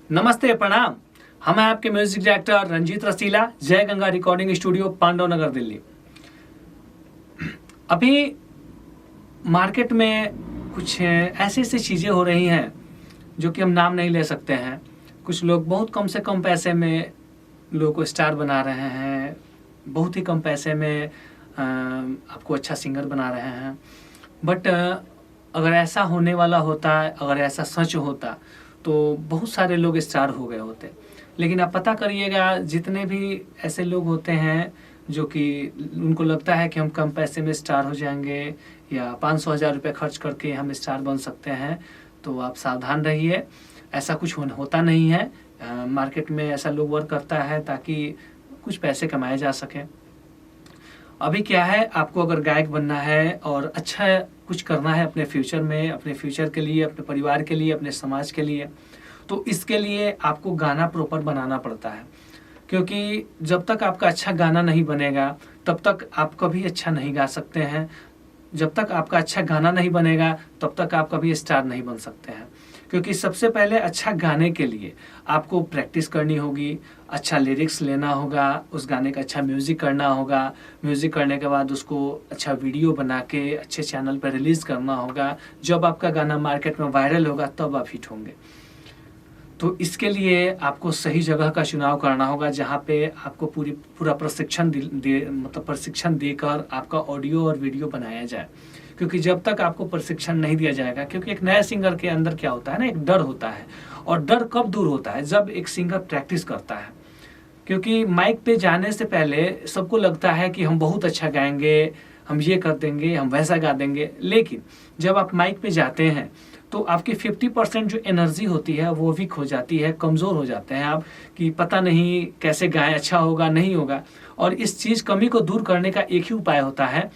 नमस्ते प्रणाम। हम हैं आपके म्यूजिक डायरेक्टर रंजीत रसीला, जय गंगा रिकॉर्डिंग स्टूडियो, पांडव नगर, दिल्ली। अभी मार्केट में कुछ ऐसी ऐसी चीज़ें हो रही हैं जो कि हम नाम नहीं ले सकते हैं। कुछ लोग बहुत कम से कम पैसे में लोगों को स्टार बना रहे हैं, बहुत ही कम पैसे में आपको अच्छा सिंगर बना रहे हैं। बट अगर ऐसा होने वाला होता, अगर ऐसा सच होता तो बहुत सारे लोग स्टार हो गए होते। लेकिन आप पता करिएगा, जितने भी ऐसे लोग होते हैं जो कि उनको लगता है कि हम कम पैसे में स्टार हो जाएंगे या 500,000 रुपये खर्च करके हम स्टार बन सकते हैं, तो आप सावधान रहिए। ऐसा कुछ होता नहीं है। मार्केट में ऐसा लोग वर्क करता है ताकि कुछ पैसे कमाए जा सकें। अभी क्या है, आपको अगर गायक बनना है और अच्छा कुछ करना है अपने फ्यूचर में, अपने फ्यूचर के लिए, अपने परिवार के लिए, अपने समाज के लिए, तो इसके लिए आपको गाना प्रॉपर बनाना पड़ता है। क्योंकि जब तक आपका अच्छा गाना नहीं बनेगा तब तक आप कभी अच्छा नहीं गा सकते हैं। जब तक आपका अच्छा गाना नहीं बनेगा तब तक आप कभी स्टार नहीं बन सकते हैं। क्योंकि सबसे पहले अच्छा गाने के लिए आपको प्रैक्टिस करनी होगी, अच्छा लिरिक्स लेना होगा, उस गाने का अच्छा म्यूज़िक करना होगा। म्यूज़िक करने के बाद उसको अच्छा वीडियो बना के अच्छे चैनल पर रिलीज़ करना होगा। जब आपका गाना मार्केट में वायरल होगा तब आप हिट होंगे। तो इसके लिए आपको सही जगह का चुनाव करना होगा, जहाँ पे आपको पूरा प्रशिक्षण मतलब प्रशिक्षण देकर आपका ऑडियो और वीडियो बनाया जाए। क्योंकि जब तक आपको प्रशिक्षण नहीं दिया जाएगा, क्योंकि एक नया सिंगर के अंदर क्या होता है ना, एक डर होता है। और डर कब दूर होता है? जब एक सिंगर प्रैक्टिस करता है। क्योंकि माइक पे जाने से पहले सबको लगता है कि हम बहुत अच्छा गाएंगे, हम ये कर देंगे, हम वैसा गा देंगे। लेकिन जब आप माइक पे जाते हैं तो आपकी 50% जो एनर्जी होती है वो भी खो जाती है, कमज़ोर हो जाते हैं आप, कि पता नहीं कैसे गाएं, अच्छा होगा नहीं होगा। और इस चीज़ कमी को दूर करने का एक ही उपाय होता है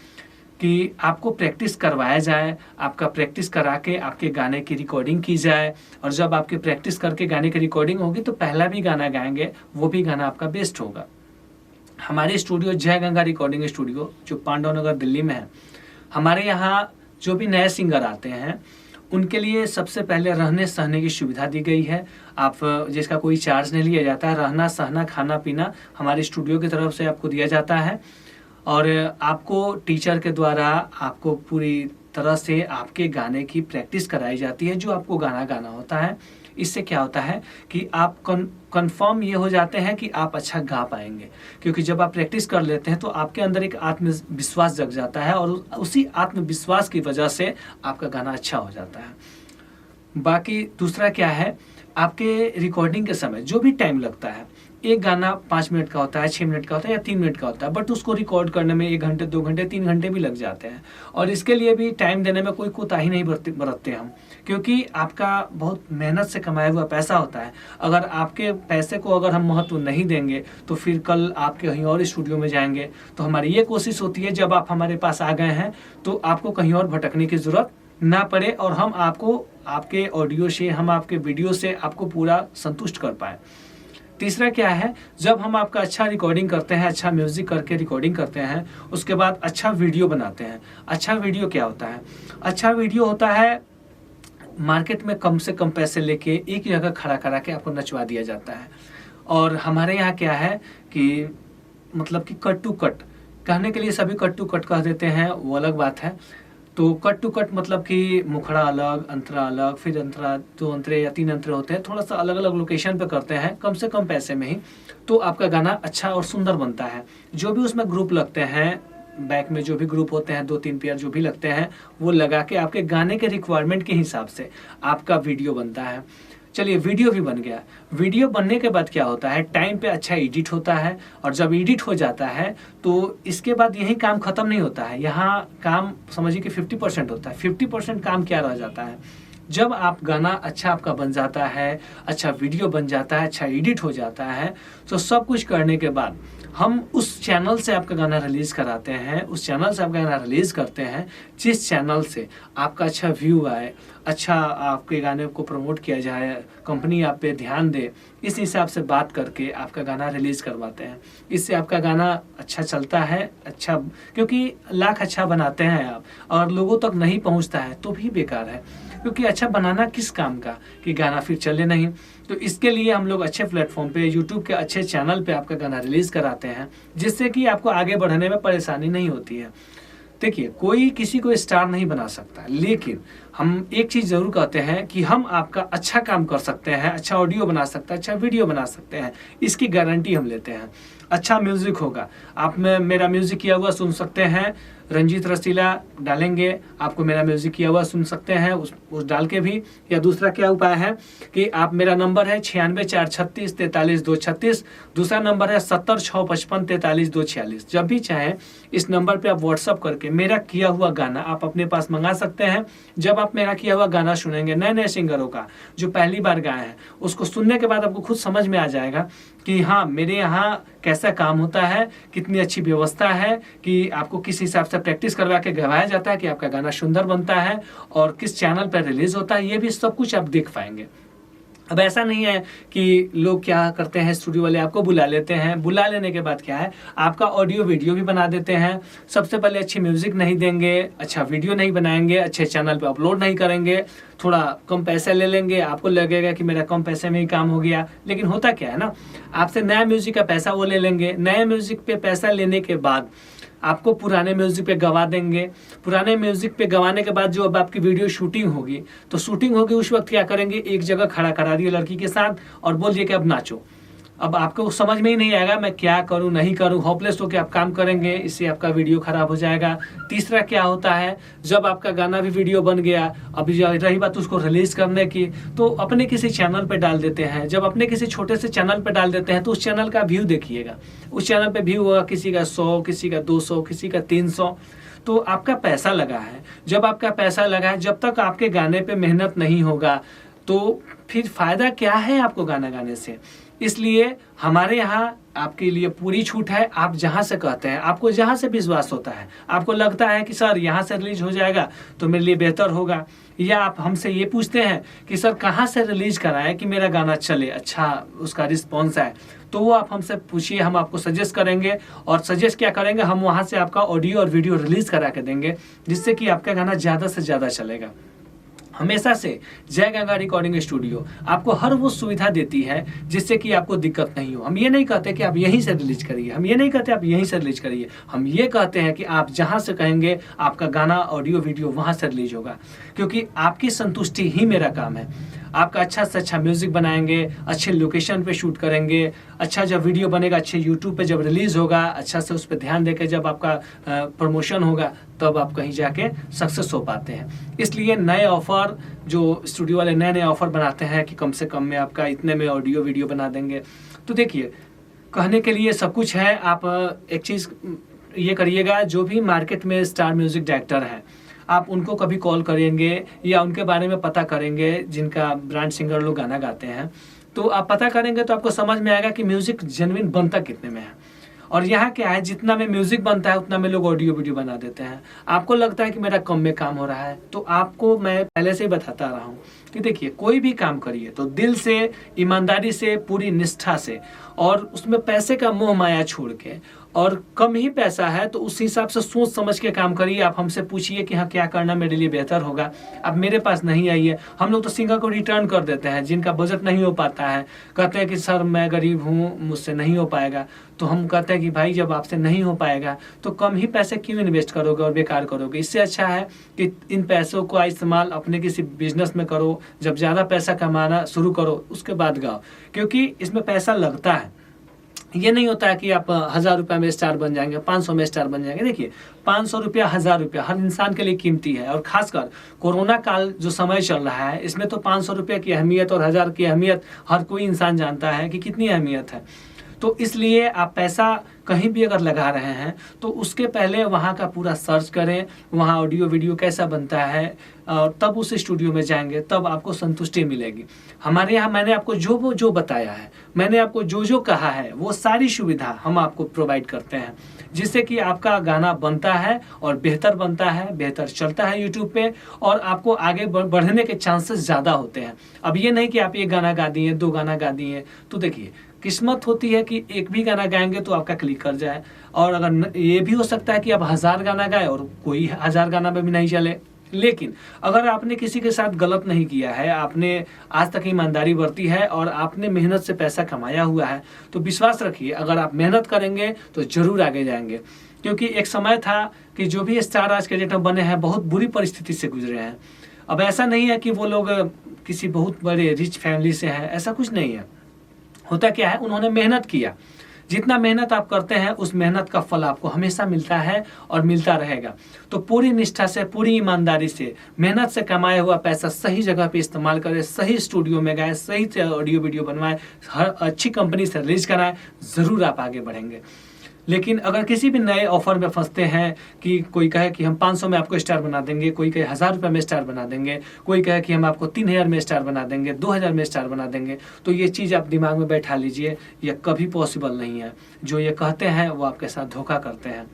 कि आपको प्रैक्टिस करवाया जाए। आपका प्रैक्टिस करा के आपके गाने की रिकॉर्डिंग की जाए। और जब आपकी प्रैक्टिस करके गाने की रिकॉर्डिंग होगी तो पहला भी गाना गाएंगे वो भी गाना आपका बेस्ट होगा। हमारे स्टूडियो जय गंगा रिकॉर्डिंग स्टूडियो जो पांडव नगर दिल्ली में है, हमारे यहाँ जो भी नए सिंगर आते हैं उनके लिए सबसे पहले रहने सहने की सुविधा दी गई है। आप जिसका कोई चार्ज नहीं लिया जाता है। रहना सहना खाना पीना हमारे स्टूडियो की तरफ से आपको दिया जाता है। और आपको टीचर के द्वारा आपको पूरी तरह से आपके गाने की प्रैक्टिस कराई जाती है, जो आपको गाना गाना होता है। इससे क्या होता है कि आप कंफर्म ये हो जाते हैं कि आप अच्छा गा पाएंगे। क्योंकि जब आप प्रैक्टिस कर लेते हैं तो आपके अंदर एक आत्मविश्वास जग जाता है और उसी आत्मविश्वास की वजह से आपका गाना अच्छा हो जाता है। बाकी दूसरा क्या है, आपके रिकॉर्डिंग के समय जो भी टाइम लगता है, एक गाना 5 मिनट का होता है, 6 मिनट का होता है या 3 मिनट का होता है, बट उसको रिकॉर्ड करने में 1 घंटे 2 घंटे 3 घंटे भी लग जाते हैं। और इसके लिए भी टाइम देने में कोई कोताही नहीं बरतते हम, क्योंकि आपका बहुत मेहनत से कमाया हुआ पैसा होता है। अगर आपके पैसे को अगर हम महत्व नहीं देंगे तो फिर कल आप कहीं और स्टूडियो में जाएंगे। तो हमारी ये कोशिश होती है जब आप हमारे पास आ गए हैं तो आपको कहीं और भटकने की ज़रूरत ना पड़े और हम आपको आपके ऑडियो से, हम आपके वीडियो से आपको पूरा संतुष्ट कर पाए। तीसरा क्या है, जब हम आपका अच्छा रिकॉर्डिंग करते हैं, अच्छा म्यूजिक करके रिकॉर्डिंग करते हैं, उसके बाद अच्छा वीडियो बनाते हैं। अच्छा वीडियो क्या होता है? अच्छा वीडियो होता है मार्केट में कम से कम पैसे लेके एक जगह खड़ा करा के आपको नचवा दिया जाता है। और हमारे यहाँ क्या है कि मतलब कि कट टू कट कहने के लिए सभी कट टू कट कह देते हैं, वो अलग बात है। तो कट टू कट मतलब कि मुखड़ा अलग, अंतरा अलग, फिर अंतरा 2 अंतरे या 3 अंतरे होते हैं, थोड़ा सा अलग अलग लोकेशन पे करते हैं कम से कम पैसे में ही, तो आपका गाना अच्छा और सुंदर बनता है। जो भी उसमें ग्रुप लगते हैं, बैक में जो भी ग्रुप होते हैं, 2-3 पेयर जो भी लगते हैं, वो लगा के आपके गाने के रिक्वायरमेंट के हिसाब से आपका वीडियो बनता है। चलिए, वीडियो भी बन गया। वीडियो बनने के बाद क्या होता है, टाइम पे अच्छा एडिट होता है। और जब एडिट हो जाता है तो इसके बाद यही काम खत्म नहीं होता है। यहाँ काम समझिए कि 50% होता है। 50% काम क्या रह जाता है, जब आप गाना अच्छा आपका बन जाता है, अच्छा वीडियो बन जाता है, अच्छा एडिट हो जाता है, तो सब कुछ करने के बाद हम उस चैनल से आपका गाना रिलीज कराते हैं, उस चैनल से आप गाना रिलीज करते हैं जिस चैनल से आपका अच्छा व्यू आए, अच्छा आपके गाने को प्रमोट किया जाए, कंपनी आप पे ध्यान दे, इस हिसाब से बात करके आपका गाना रिलीज करवाते हैं। इससे आपका गाना अच्छा चलता है। अच्छा, क्योंकि लाख अच्छा बनाते हैं आप और लोगों तक नहीं पहुंचता है तो भी बेकार है। क्योंकि अच्छा बनाना किस काम का कि गाना फिर चले नहीं। तो इसके लिए हम लोग अच्छे प्लेटफॉर्म पे, यूट्यूब के अच्छे चैनल पे आपका गाना रिलीज कराते हैं, जिससे कि आपको आगे बढ़ने में परेशानी नहीं होती है। देखिए, कोई किसी को स्टार नहीं बना सकता, लेकिन हम एक चीज़ ज़रूर कहते हैं कि हम आपका अच्छा काम कर सकते हैं, अच्छा ऑडियो बना सकते हैं, अच्छा वीडियो बना सकते हैं, इसकी गारंटी हम लेते हैं। अच्छा म्यूज़िक होगा, आप में मेरा म्यूज़िक किया हुआ सुन सकते हैं, रंजीत रसीला डालेंगे, आपको मेरा म्यूज़िक किया हुआ सुन सकते हैं उस डाल के भी। या दूसरा क्या उपाय है कि आप, मेरा नंबर है 9646343236, दूसरा नंबर है 7065554346। जब भी चाहें इस नंबर पे आप व्हाट्सअप करके मेरा किया हुआ गाना आप अपने पास मंगा सकते हैं। जब आप मेरा किया हुआ गाना सुनेंगे, नए नए सिंगरों का जो पहली बार गाए हैं, उसको सुनने के बाद आपको खुद समझ में आ जाएगा कि हाँ, मेरे यहाँ कैसा काम होता है, कितनी अच्छी व्यवस्था है, कि आपको किस हिसाब से प्रैक्टिस करवा के गवाया जाता है कि आपका गाना सुंदर बनता है और किस चैनल पर रिलीज होता है, ये भी सब कुछ आप देख पाएंगे। अब ऐसा नहीं है कि लोग क्या करते हैं, स्टूडियो वाले आपको बुला लेते हैं, बुला लेने के बाद क्या है, आपका ऑडियो वीडियो भी बना देते हैं। सबसे पहले अच्छी म्यूजिक नहीं देंगे, अच्छा वीडियो नहीं बनाएंगे, अच्छे चैनल पे अपलोड नहीं करेंगे, थोड़ा कम पैसे ले लेंगे, आपको लगेगा कि मेरा कम पैसे में ही काम हो गया। लेकिन होता क्या है ना, आपसे नया म्यूजिक का पैसा वो ले लेंगे, नए म्यूजिक पे पैसा लेने के बाद आपको पुराने म्यूजिक पे गवा देंगे। पुराने म्यूजिक पे गवाने के बाद जो अब आपकी वीडियो शूटिंग होगी, तो शूटिंग होगी उस वक्त क्या करेंगे, एक जगह खड़ा करा दिए लड़की के साथ और बोल दिए कि अब नाचो। अब आपको समझ में ही नहीं आएगा मैं क्या करूं नहीं करूं, होपलेस होकर आप काम करेंगे, इससे आपका वीडियो खराब हो जाएगा। तीसरा क्या होता है, जब आपका गाना भी वीडियो बन गया, अभी रही बात उसको रिलीज करने की, तो अपने किसी चैनल पे डाल देते हैं। जब अपने किसी छोटे से चैनल पे डाल देते हैं तो उस चैनल का व्यू देखिएगा, उस चैनल पे व्यू होगा किसी का 100, किसी का 200, किसी का 300। तो आपका पैसा लगा है, जब आपका पैसा लगा है, जब तक आपके गाने पे मेहनत नहीं होगा तो फिर फायदा क्या है आपको गाना गाने से। इसलिए हमारे यहाँ आपके लिए पूरी छूट है। आप जहाँ से कहते हैं, आपको जहाँ से विश्वास होता है, आपको लगता है कि सर यहाँ से रिलीज हो जाएगा तो मेरे लिए बेहतर होगा, या आप हमसे ये पूछते हैं कि सर कहाँ से रिलीज कराएं कि मेरा गाना चले, अच्छा उसका रिस्पॉन्स है, तो वो आप हमसे पूछिए, हम आपको सजेस्ट करेंगे। और सजेस्ट क्या करेंगे, हम वहाँ से आपका ऑडियो और वीडियो रिलीज करा के देंगे, जिससे कि आपका गाना ज़्यादा से ज़्यादा चलेगा। हमेशा से जय गंगा रिकॉर्डिंग स्टूडियो आपको हर वो सुविधा देती है जिससे कि आपको दिक्कत नहीं हो। हम ये नहीं कहते कि आप यहीं से रिलीज करिए, हम ये नहीं कहते आप यहीं से रिलीज करिए, हम ये कहते हैं कि आप जहां से कहेंगे आपका गाना ऑडियो वीडियो वहां से रिलीज होगा, क्योंकि आपकी संतुष्टि ही मेरा काम है। आपका अच्छा से अच्छा म्यूजिक बनाएंगे, अच्छे लोकेशन पे शूट करेंगे, अच्छा जब वीडियो बनेगा, अच्छे यूट्यूब पे जब रिलीज होगा, अच्छा से उस पर ध्यान देकर जब आपका प्रमोशन होगा, तब आप कहीं जाके सक्सेस हो पाते हैं। इसलिए नए ऑफर जो स्टूडियो वाले नए नए ऑफर बनाते हैं कि कम से कम में आपका इतने में ऑडियो वीडियो बना देंगे। तो देखिए, कहने के लिए सब कुछ है। आप एक चीज़ ये करिएगा, जो भी मार्केट में स्टार म्यूजिक डायरेक्टर हैं, आप उनको कभी कॉल करेंगे या उनके बारे में पता करेंगे, जिनका ब्रांड सिंगर लोग गाना गाते हैं, तो आप पता करेंगे तो आपको समझ में आएगा कि म्यूजिक जेन्युइन बनता कितने में है। और यहाँ क्या है, जितना में म्यूजिक बनता है उतना में लोग ऑडियो वीडियो बना देते हैं। आपको लगता है कि मेरा कम में काम हो रहा है, तो आपको मैं पहले से ही बताता रहा हूँ कि देखिए, कोई भी काम करिए तो दिल से, ईमानदारी से, पूरी निष्ठा से, और उसमें पैसे का मोह माया छोड़ के, और कम ही पैसा है तो उस हिसाब से सोच समझ के काम करिए। आप हमसे पूछिए कि हाँ क्या करना मेरे लिए बेहतर होगा, आप मेरे पास नहीं आइए। हम लोग तो सिंगर को रिटर्न कर देते हैं, जिनका बजट नहीं हो पाता है, कहते हैं कि सर मैं गरीब हूँ, मुझसे नहीं हो पाएगा। तो हम कहते हैं कि भाई जब आपसे नहीं हो पाएगा तो कम ही पैसे क्यों इन्वेस्ट करोगे और बेकार करोगे। इससे अच्छा है कि इन पैसों का इस्तेमाल अपने किसी बिजनेस में करो, जब ज़्यादा पैसा कमाना शुरू करो उसके बाद गाओ, क्योंकि इसमें पैसा लगता है। ये नहीं होता है कि आप 1000 रुपये में स्टार बन जाएंगे, 500 में स्टार बन जाएंगे। देखिए, 500 रुपया, 1000 रुपया हर इंसान के लिए कीमती है, और खासकर कोरोना काल जो समय चल रहा है, इसमें तो 500 रुपये की अहमियत और 1000 की अहमियत हर कोई इंसान जानता है कि कितनी अहमियत है। तो इसलिए आप पैसा कहीं भी अगर लगा रहे हैं तो उसके पहले वहाँ का पूरा सर्च करें, वहाँ ऑडियो वीडियो कैसा बनता है, और तब उस स्टूडियो में जाएंगे, तब आपको संतुष्टि मिलेगी। हमारे यहाँ मैंने आपको जो बताया है, मैंने आपको जो कहा है, वो सारी सुविधा हम आपको प्रोवाइड करते हैं, जिससे कि आपका गाना बनता है और बेहतर बनता है, बेहतर चलता है यूट्यूब पे, और आपको आगे बढ़ने के चांसेस ज़्यादा होते हैं। अब ये नहीं कि आप एक गाना गा दिए, 2 गाना गा दिए, तो देखिए किस्मत होती है कि एक भी गाना गाएंगे तो आपका क्लिक कर जाए, और अगर ये भी हो सकता है कि आप 1000 गाना गाए और कोई 1000 गाना में भी नहीं चले, लेकिन अगर आपने किसी के साथ गलत नहीं किया है, आपने आज तक ईमानदारी बरती है और आपने मेहनत से पैसा कमाया हुआ है, तो विश्वास रखिए अगर आप मेहनत करेंगे तो जरूर आगे जाएंगे। क्योंकि एक समय था कि जो भी स्टार आज के डेट में बने हैं बहुत बुरी परिस्थिति से गुजरे हैं। अब ऐसा नहीं है कि वो लोग किसी बहुत बड़े रिच फैमिली से हैं, ऐसा कुछ नहीं है। होता क्या है, उन्होंने मेहनत किया। जितना मेहनत आप करते हैं उस मेहनत का फल आपको हमेशा मिलता है और मिलता रहेगा। तो पूरी निष्ठा से, पूरी ईमानदारी से, मेहनत से कमाया हुआ पैसा सही जगह पे इस्तेमाल करें, सही स्टूडियो में गाएं, सही ऑडियो वीडियो बनवाएं, हर अच्छी कंपनी से रिलीज कराएं, ज़रूर आप आगे बढ़ेंगे। लेकिन अगर किसी भी नए ऑफर में फंसते हैं कि कोई कहे कि हम 500 में आपको स्टार बना देंगे, कोई कहे 1000 रुपये में स्टार बना देंगे, कोई कहे कि हम आपको 3000 में स्टार बना देंगे, 2000 में स्टार बना देंगे, तो ये चीज़ आप दिमाग में बैठा लीजिए, ये कभी पॉसिबल नहीं है। जो ये कहते हैं वो आपके साथ धोखा करते हैं।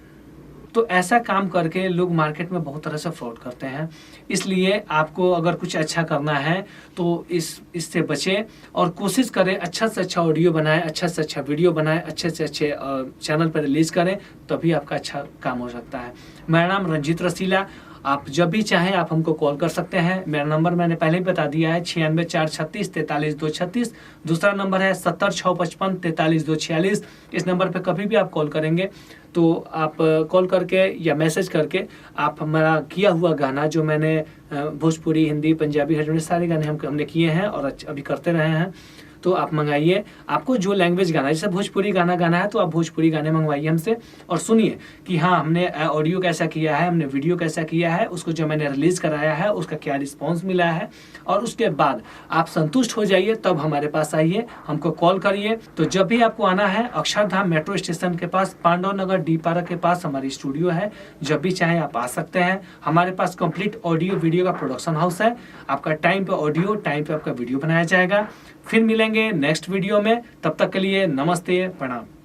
तो ऐसा काम करके लोग मार्केट में बहुत तरह से फ्रॉड करते हैं। इसलिए आपको अगर कुछ अच्छा करना है तो इससे बचें और कोशिश करें अच्छा से अच्छा ऑडियो बनाएं, अच्छा से अच्छा वीडियो बनाएं, अच्छे से अच्छे चैनल पर रिलीज़ करें, तभी आपका अच्छा काम हो सकता है। मेरा नाम रंजीत रसीला। आप जब भी चाहें आप हमको कॉल कर सकते हैं। मेरा नंबर मैंने पहले ही बता दिया है 96 436 43 236। दूसरा नंबर है 70 655 43 246। इस नंबर पे कभी भी आप कॉल करेंगे तो आप कॉल करके या मैसेज करके आप हमारा किया हुआ गाना, जो मैंने भोजपुरी, हिंदी, पंजाबी, हरियाणवी सारे गाने हमने किए हैं और अभी करते रहे हैं, तो आप मंगाइए। आपको जो लैंग्वेज गाना है, जैसे भोजपुरी गाना गाना है तो आप भोजपुरी गाने मंगवाइए हमसे और सुनिए कि हाँ हमने ऑडियो कैसा किया है, हमने वीडियो कैसा किया है, उसको जो मैंने रिलीज़ कराया है उसका क्या रिस्पांस मिला है, और उसके बाद आप संतुष्ट हो जाइए, तब हमारे पास आइए, हमको कॉल करिए। तो जब भी आपको आना है अक्षरधाम मेट्रो स्टेशन के पास, पांडव नगर डी पार्क के पास हमारी स्टूडियो है। जब भी चाहें आप आ सकते हैं। हमारे पास कंप्लीट ऑडियो वीडियो का प्रोडक्शन हाउस है। आपका टाइम पे ऑडियो, टाइम पे आपका वीडियो बनाया जाएगा। फिर मिलेंगे नेक्स्ट वीडियो में, तब तक के लिए नमस्ते, प्रणाम।